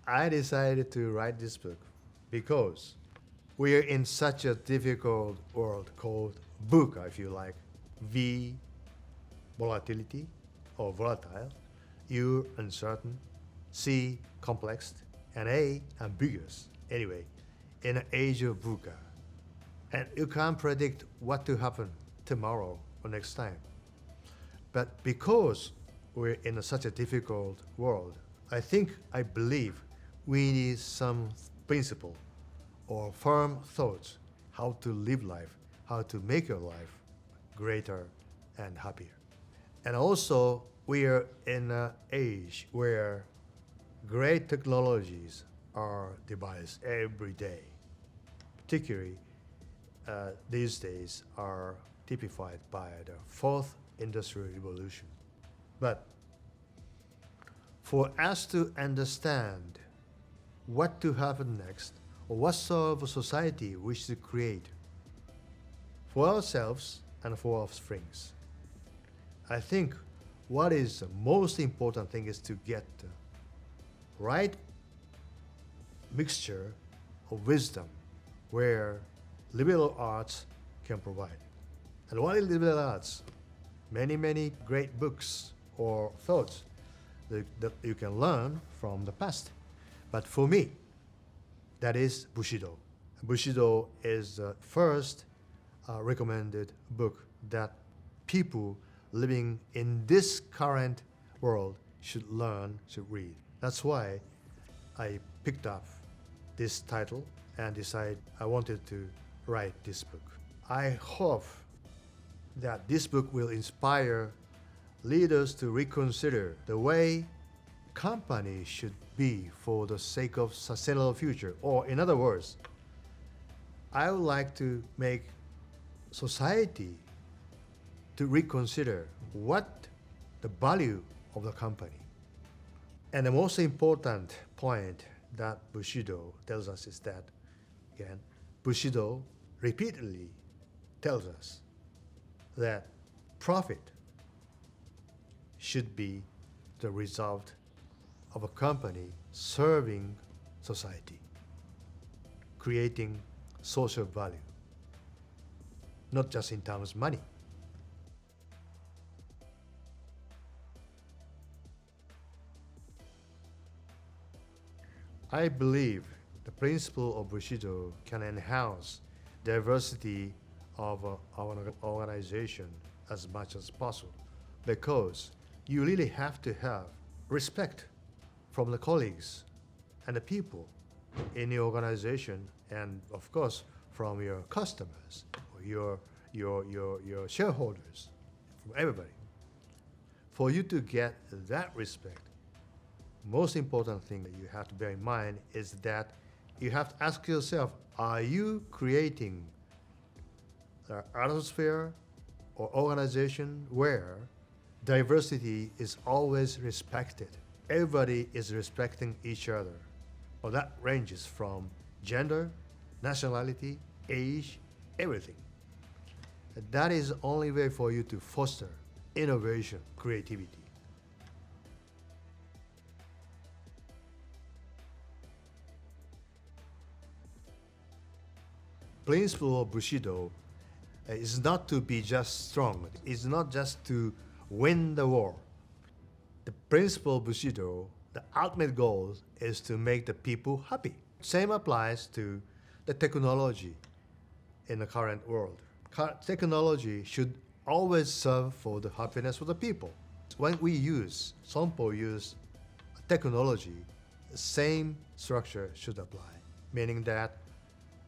I decided to write this book because we are in such a difficult world called VUCA, if you like. V, volatility or volatile. U, uncertain. C, complex. And A, ambiguous. Anyway, in an age of VUCA. And you can't predict what to happen tomorrow or next time. But because we're in such a difficult world, I believe we need some principle or firm thoughts how to live life, how to make your life greater and happier. And also, we are in an age where great technologies are devised every day. Particularly, these days are typified by the fourth industrial revolution. But for us to understand what to happen next, or what sort of society we wish to create for ourselves and for our offsprings, I think what is the most important thing is to get the right mixture of wisdom where liberal arts can provide. And what is liberal arts? Many great books or thoughts that you can learn from the past. But for me, that is Bushido. Bushido is the first recommended book that people living in this current world should learn, should read. That's why I picked up this title and decided I wanted to write this book. I hope that this book will inspire leaders to reconsider the way companies should be for the sake of sustainable future. Or in other words, I would like to make society to reconsider what the value of the company. And the most important point that Bushido tells us is that, again, Bushido repeatedly tells us that profit should be the result of a company serving society, creating social value, not just in terms of money. I believe the principle of Bushido can enhance diversity of our organization as much as possible, because you really have to have respect from the colleagues and the people in the organization, and of course from your customers, or your shareholders, from everybody. For you to get that respect, most important thing that you have to bear in mind is that you have to ask yourself, are you creating an atmosphere or organization where diversity is always respected? Everybody is respecting each other. Well, that ranges from gender, nationality, age, everything. That is the only way for you to foster innovation, creativity. Principle of Bushido is not to be just strong. It's not just to win the war. The principle of Bushido, the ultimate goal is to make the people happy. Same applies to the technology in the current world. Technology should always serve for the happiness of the people. When we use, Sompo use technology, the same structure should apply, meaning that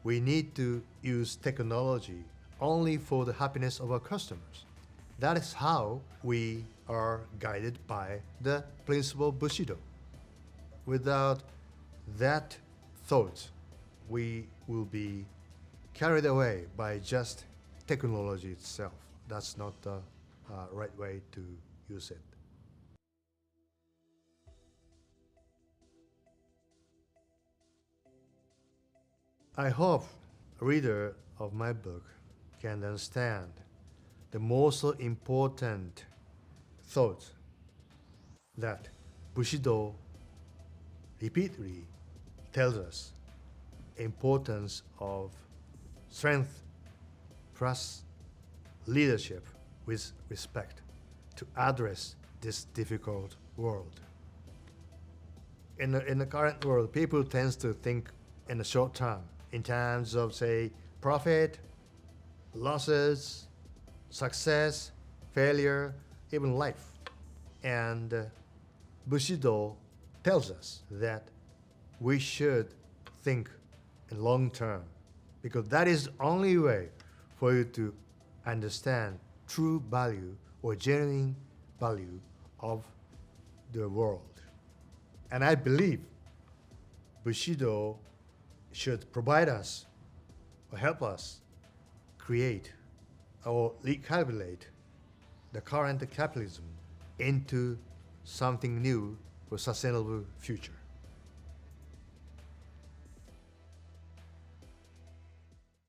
we need to use technology only for the happiness of our customers. That is how we are guided by the principle Bushido. Without that thought, we will be carried away by just technology itself. That's not the right way to use it. I hope a reader of my book can understand the most important thought that Bushido repeatedly tells us importance of strength plus leadership with respect to address this difficult world. In the current world, people tend to think in the short term, in terms of, say, profit, losses, success, failure, even life. And Bushido tells us that we should think in long term, because that is the only way for you to understand true value or genuine value of the world. And I believe Bushido should provide us or help us create or recalculate the current capitalism into something new for sustainable future.